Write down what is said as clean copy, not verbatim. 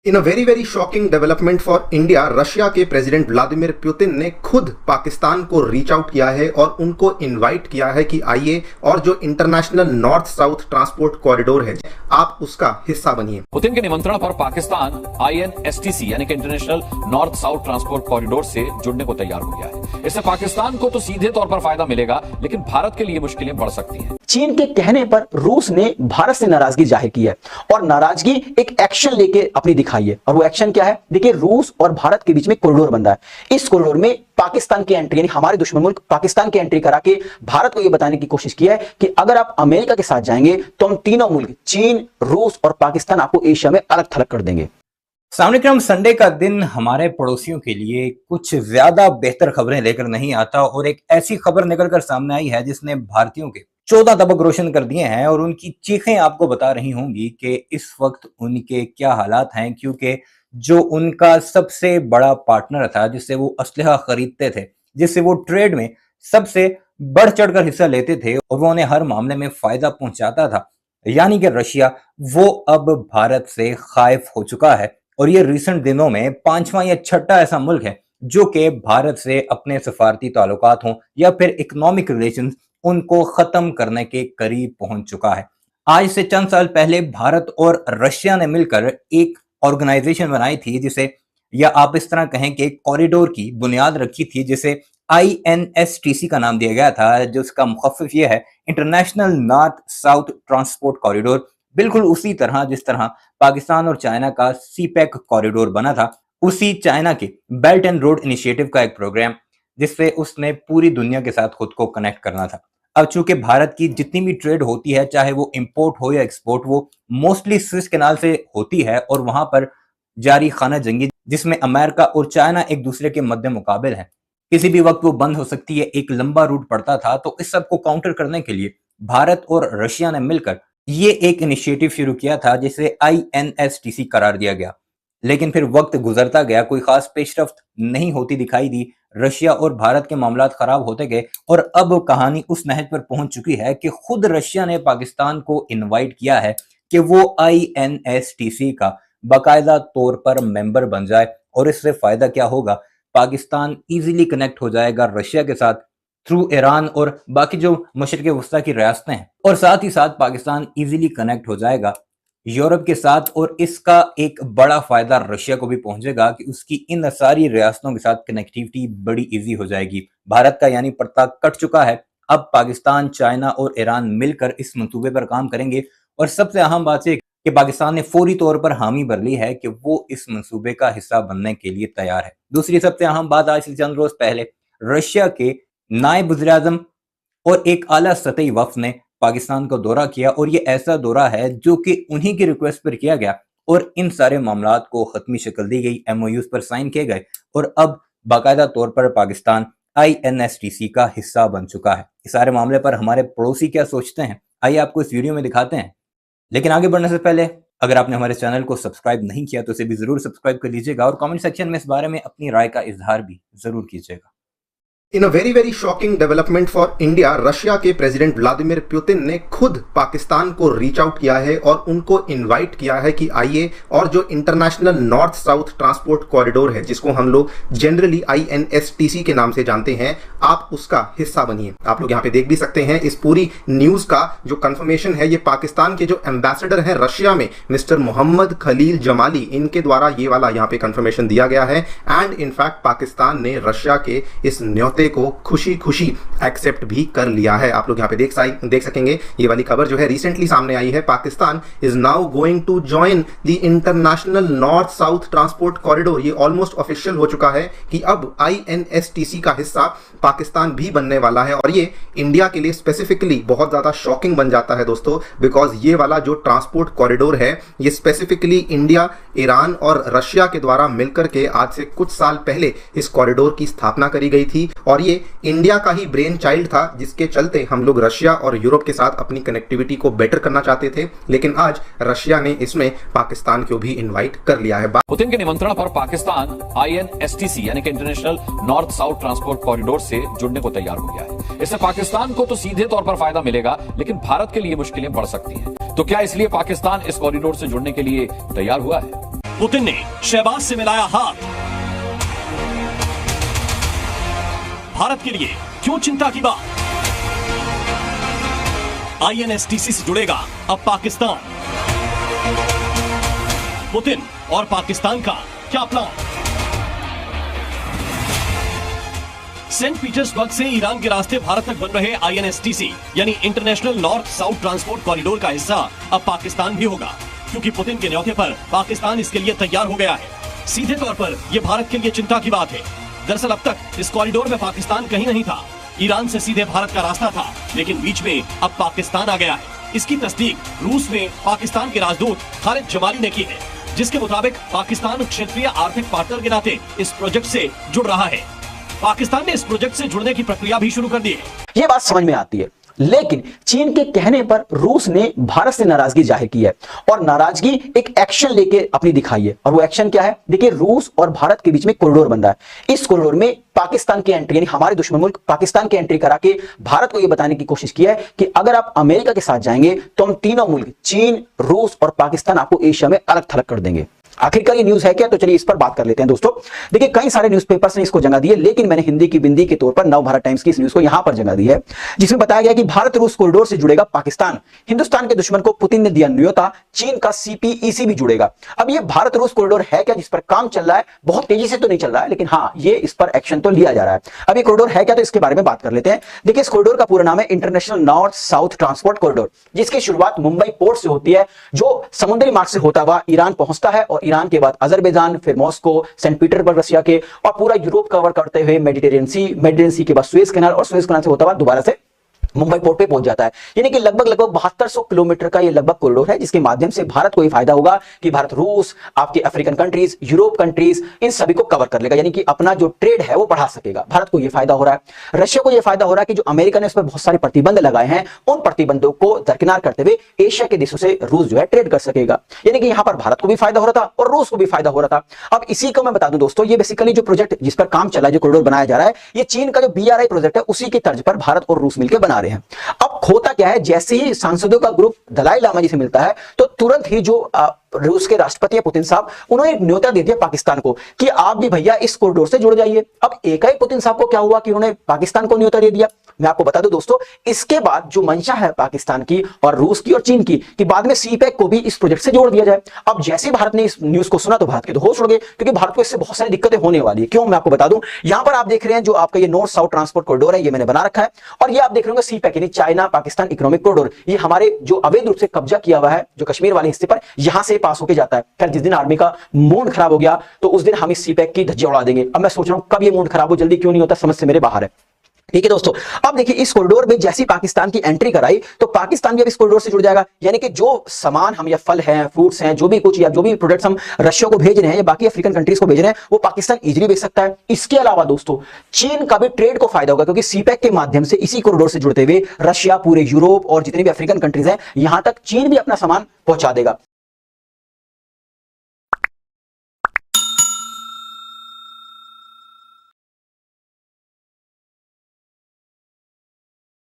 In a very shocking development for India, Russia के president Vladimir Putin ने खुद पाकिस्तान को रीच आउट किया है और उनको इनवाइट किया है कि आइए और जो international North South Transport corridor है आप उसका हिस्सा बनिए। पुतिन के निमंत्रण पर पाकिस्तान INSTC यानी कि international North South Transport corridor से जुड़ने को तैयार हो गया है। इससे पाकिस्तान को तो सीधे तौर पर फायदा मिलेगा, लेकिन भारत के लिए मुश्किलें बढ़ सकती हैं। चीन के कहने पर रूस ने भारत से नाराजगी जाहिर की है और नाराजगी एक एक्शन लेके अपनी दिखाई है। और वो एक्शन क्या है? देखिए, रूस और भारत के बीच में कॉरिडोर बन रहा है। इस कॉरिडोर में पाकिस्तान की एंट्री, यानी हमारे दुश्मन मुल्क पाकिस्तान की एंट्री करा के भारत को यह बताने की कोशिश की है कि अगर आप अमेरिका के साथ जाएंगे तो हम तीनों मुल्क चीन, रूस और पाकिस्तान आपको एशिया में अलग थलग कर देंगे। सामने संडे का दिन हमारे पड़ोसियों के लिए कुछ ज्यादा बेहतर खबरें लेकर नहीं आता और एक ऐसी खबर निकलकर सामने आई है जिसने भारतीयों के 14 तबक रोशन कर दिए हैं और उनकी चीखें आपको बता रही होंगी कि इस वक्त उनके क्या हालात हैं, क्योंकि जो उनका सबसे बड़ा पार्टनर था, जिससे वो असलहा खरीदते थे, जिससे वो ट्रेड में सबसे बढ़ चढ़कर हिस्सा लेते थे और वो उन्हें हर मामले में फायदा पहुंचाता था, यानी कि रशिया, वो अब भारत से खाइफ हो चुका है। और ये रिसेंट दिनों में 5वां या 6ठा ऐसा मुल्क है जो कि भारत से अपने सफारती ताल्लुकात हों या फिर इकोनॉमिक रिलेशंस उनको खत्म करने के करीब पहुंच चुका है। आज से चंद साल पहले भारत और रशिया ने मिलकर एक ऑर्गेनाइजेशन बनाई थी, जिसे, या आप इस तरह कहें कि कॉरिडोर की बुनियाद रखी थी, जिसे INSTC का नाम दिया गया था, जिसका मुखफ़िफ़ यह है international North South Transport corridor. बिल्कुल उसी तरह जिस तरह पाकिस्तान और चाइना का CPEC कॉरिडोर बना था, उसी चाइना के बेल्ट एंड रोड इनिशिएटिव का एक प्रोग्राम, जिससे उसने पूरी दुनिया के साथ खुद को कनेक्ट करना था। अब चूंकि भारत की जितनी भी ट्रेड होती है, चाहे वो इंपोर्ट हो या एक्सपोर्ट, वो मोस्टली स्विस कैनाल से होती है और वहां पर जारी खाना जंगी, जिसमें अमेरिका और चाइना एक दूसरे के मद्दे मुकाबिल है, किसी भी वक्त वो बंद हो सकती है, एक लंबा रूट पड़ता था। तो इस सब को काउंटर करने के लिए भारत और रशिया ने मिलकर ये एक इनिशिएटिव शुरू किया था, जिसे INSTC करार दिया गया। लेकिन फिर वक्त गुजरता गया, कोई खास पेशरफ्त नहीं होती दिखाई दी, रशिया और भारत के मामलात खराब होते गए और अब कहानी उस नहज पर पहुंच चुकी है कि खुद रशिया ने पाकिस्तान को इनवाइट किया है कि वो INSTC का बाकायदा तौर पर मेंबर बन जाए। और इससे फायदा क्या होगा? पाकिस्तान इजीली कनेक्ट हो जाएगा रशिया के साथ थ्रू ईरान और बाकी जो मशरिक़ वस्ता की रियासतें हैं, और साथ ही साथ पाकिस्तान इजीली कनेक्ट हो जाएगा यूरोप के साथ। और इसका एक बड़ा फायदा रशिया को भी पहुंचेगा कि उसकी इन सारी रियासतों के साथ कनेक्टिविटी बड़ी इजी हो जाएगी। भारत का यानी पर्दा कट चुका है। अब पाकिस्तान, चाइना और ईरान मिलकर इस मंसूबे पर काम करेंगे और सबसे अहम बात यह कि पाकिस्तान ने फौरी तौर पर हामी भर ली है कि वो इस मंसूबे का हिस्सा बनने के लिए तैयार है। दूसरी सबसे अहम बात, आज से चंद रोज पहले रशिया के नायब वज़ीर-ए-आज़म और एक आला सतही वफ्द ने पाकिस्तान का दौरा किया, और ये ऐसा दौरा है जो कि उन्हीं की रिक्वेस्ट पर किया गया और इन सारे मामलात को खत्मी शक्ल दी गई, MOUs पर साइन किए गए और अब बाकायदा तौर पर पाकिस्तान INSTC का हिस्सा बन चुका है। इस सारे मामले पर हमारे पड़ोसी क्या सोचते हैं, आइए आपको इस वीडियो में दिखाते हैं। लेकिन आगे बढ़ने से पहले अगर आपने हमारे चैनल को सब्सक्राइब नहीं किया तो इसे भी जरूर सब्सक्राइब कर लीजिएगा और कमेंट सेक्शन में इस बारे में अपनी राय का इजहार भी जरूर कीजिएगा। In a very shocking development for India, Russia के प्रेसिडेंट व्लादिमीर पुतिन ने खुद पाकिस्तान को रीच आउट किया है और उनको इनवाइट किया है कि आइए और जो international North South Transport corridor है, जिसको हम लोग जनरली INSTC के नाम से जानते हैं, आप उसका हिस्सा बनिए। आप लोग यहाँ पे देख भी सकते हैं इस पूरी न्यूज का जो कंफर्मेशन है, ये पाकिस्तान के जो एम्बेसडर हैं रशिया में, मिस्टर मोहम्मद खलील जमाली, इनके द्वारा ये वाला यहाँ पे कंफर्मेशन दिया गया है। एंड इनफैक्ट पाकिस्तान ने रशिया के इस न्योते को खुशी खुशी एक्सेप्ट भी कर लिया है। आप लोग यहाँ पे देख सकेंगे, ये वाली खबर जो है रिसेंटली सामने आई है। Pakistan is now going to join the International North South Transport Corridor. ये ऑलमोस्ट ऑफिशियल हो चुका है कि अब INSTC का हिस्सा पाकिस्तान भी बनने वाला है। और ये इंडिया के लिए स्पेसिफिकली बहुत ज्यादा शॉकिंग बन जाता है दोस्तों, बिकॉज ये वाला जो ट्रांसपोर्ट कॉरिडोर है, ये स्पेसिफिकली इंडिया, ईरान और रशिया के द्वारा मिलकर के आज से कुछ साल पहले इस कॉरिडोर की स्थापना करी गई थी। और ये इंडिया का ही ब्रेन चाइल्ड था, जिसके चलते हम लोग रशिया और यूरोप के साथ अपनी कनेक्टिविटी को बेटर करना चाहते थे। लेकिन आज रशिया ने इसमें पाकिस्तान को भी इनवाइट कर लिया है। पुतिन के निमंत्रण पर पाकिस्तान INSTC यानी कि international North South Transport corridor से जुड़ने को तैयार हो गया है। इससे पाकिस्तान को तो सीधे तौर पर फायदा मिलेगा, लेकिन भारत के लिए मुश्किलें बढ़ सकती हैं। तो क्या इसलिए पाकिस्तान इस कॉरिडोर से जुड़ने के लिए तैयार हुआ है? पुतिन ने शहबाज से मिलाया हाथ। भारत के लिए क्यों चिंता की बात? INSTC से जुड़ेगा अब पाकिस्तान। पुतिन और पाकिस्तान का क्या प्लान? सेंट पीटर्सबर्ग से ईरान के रास्ते भारत तक बन रहे INSTC यानी international North South Transport corridor का हिस्सा अब पाकिस्तान भी होगा, क्योंकि पुतिन के न्योते पर पाकिस्तान इसके लिए तैयार हो गया है। सीधे तौर पर यह भारत के लिए चिंता की बात है। दरअसल अब तक इस कॉरिडोर में पाकिस्तान कहीं नहीं था। ईरान से सीधे भारत का रास्ता था, लेकिन बीच में अब पाकिस्तान आ गया है। इसकी तस्दीक रूस में पाकिस्तान के राजदूत खालिद जमाली ने की है, जिसके मुताबिक पाकिस्तान क्षेत्रीय आर्थिक पार्टनर के नाते इस प्रोजेक्ट से जुड़ रहा है। पाकिस्तान ने इस प्रोजेक्ट से जुड़ने की प्रक्रिया भी शुरू कर दी है। यह बात समझ में आती है, लेकिन चीन के कहने पर रूस ने भारत से नाराजगी जाहिर की है और नाराजगी एक एक्शन लेके अपनी दिखाई है। और वो एक्शन क्या है? देखिए, रूस और भारत के बीच में कॉरिडोर बन रहा है। इस कॉरिडोर में पाकिस्तान की एंट्री, यानी हमारे दुश्मन मुल्क पाकिस्तान की एंट्री करा के भारत को यह बताने की कोशिश की है कि अगर आप अमेरिका के साथ जाएंगे तो हम तीनों मुल्क चीन, रूस और पाकिस्तान आपको एशिया में अलग थलग कर देंगे। आखिरकार ये न्यूज है क्या? तो चलिए इस पर बात कर लेते हैं दोस्तों। देखिए, कई सारे न्यूज़पेपर्स ने इसको जगह दी है, लेकिन मैंने हिंदी की बिंदी के तौर पर नवभारत टाइम्स की इस न्यूज को यहां पर जगह दी है, जिसमें बताया गया कि भारत रूस कॉरिडोर से जुड़ेगा पाकिस्तान। हिंदुस्तान के दुश्मन को पुतिन ने दिया न्योता, चीन का CPEC भी जुड़ेगा। अब ये भारत रूस कॉरिडोर है क्या, जिस पर काम चल रहा है? बहुत तेजी से तो नहीं चल रहा है, लेकिन हाँ, ये इस पर एक्शन तो लिया जा रहा है। अब ये कॉरिडोर है क्या, तो इसके बारे में बात कर लेते हैं। देखिए, इस कॉरिडोर का पूरा नाम है international North South Transport corridor, जिसकी शुरुआत मुंबई पोर्ट से होती है, जो समुद्री मार्ग से होता हुआ ईरान पहुंचता है और ईरान के बाद अजरबैजान, फिर मॉस्को, सेंट पीटर्सबर्ग रशिया के, और पूरा यूरोप कवर करते हुए मेडिटेरियन सी के बाद सुएज कैनाल, और सुएज कैनाल से होता हुआ दोबारा से मुंबई पोर्ट पे पहुंच जाता है। यानी कि लगभग 7200 किलोमीटर का ये लगभग कॉरिडोर है, जिसके माध्यम से भारत को ये फायदा होगा कि भारत रूस, आपके अफ्रीकन कंट्रीज, यूरोप कंट्रीज, इन सभी को कवर कर लेगा। यानी कि अपना जो ट्रेड है वो बढ़ा सकेगा। भारत को ये फायदा हो रहा है। रशिया को ये फायदा हो रहा है कि जो अमेरिका ने उस पर बहुत सारे प्रतिबंध लगाए हैं, उन प्रतिबंधों को दरकिनार करते हुए एशिया के देशों से रूस जो है ट्रेड कर सकेगा। यानी कि यहां पर भारत को भी फायदा हो रहा था और रूस को भी फायदा हो रहा था। अब इसी को मैं बता दूं दोस्तों, ये बेसिकली जो प्रोजेक्ट जिस पर काम चला है, जो कॉरिडोर बनाया जा रहा है, ये चीन का जो BRI प्रोजेक्ट है उसी की तर्ज पर भारत और रूस मिलकर बना रहे हैं। अब होता क्या है, जैसे ही सांसदों का ग्रुप दलाई लामा जी से मिलता है, तो तुरंत ही जो रूस के राष्ट्रपति पुतिन साहब, उन्होंने न्योता दे दिया पाकिस्तान को कि आप भी भैया इस कॉरिडोर से जुड़ जाइए। अब एकाएक पुतिन साहब को क्या हुआ कि उन्होंने पाकिस्तान को न्योता दे दिया। मैं आपको बता दूं दोस्तों, इसके बाद जो मंशा है पाकिस्तान की और रूस की और चीन की कि बाद में CPEC को भी इस प्रोजेक्ट से जोड़ दिया जाए। अब जैसे भारत ने इस न्यूज को सुना तो भारत के तो होश उड़ गए, क्योंकि भारत को इससे बहुत सारी दिक्कतें होने वाली है। क्यों? मैं आपको बता दूं, यहां पर आप देख रहे हैं जो आपका ये नॉर्थ साउथ ट्रांसपोर्ट कॉरिडोर है, ये मैंने बना रखा है, और ये आप देख रहे होंगे CPEC यानी चाइना पाकिस्तान इकोनॉमिक कॉरिडोर। ये हमारे जो अवैध रूप से कब्जा किया हुआ है जो कश्मीर वाले हिस्से पर, यहां से पास होकर जाता है। जिस दिन आर्मी का मूड खराब हो गया तो उस दिन हम इस CPEC की धज्जियां उड़ा देंगे। अब मैं सोच रहा हूं कब ये मूड खराब हो, जल्दी क्यों नहीं होता, समझ से मेरे बाहर है। ठीक है दोस्तों, अब देखिए इस कॉरिडोर में जैसी पाकिस्तान की एंट्री कराई तो पाकिस्तान भी अब इस कॉरिडोर से जुड़ जाएगा। यानी कि जो सामान हम या फल हैं, फ्रूट्स हैं, जो भी कुछ या जो भी प्रोडक्ट्स हम रशिया को भेज रहे हैं या बाकी अफ्रीकन कंट्रीज को भेज रहे हैं, वो पाकिस्तान इजीली बेच सकता है। इसके अलावा दोस्तों, चीन का भी ट्रेड को फायदा होगा, क्योंकि CPEC के माध्यम से इसी कॉरिडोर से जुड़ते हुए रशिया, पूरे यूरोप और जितने भी अफ्रीकन कंट्रीज हैं, यहां तक चीन भी अपना सामान पहुंचा देगा।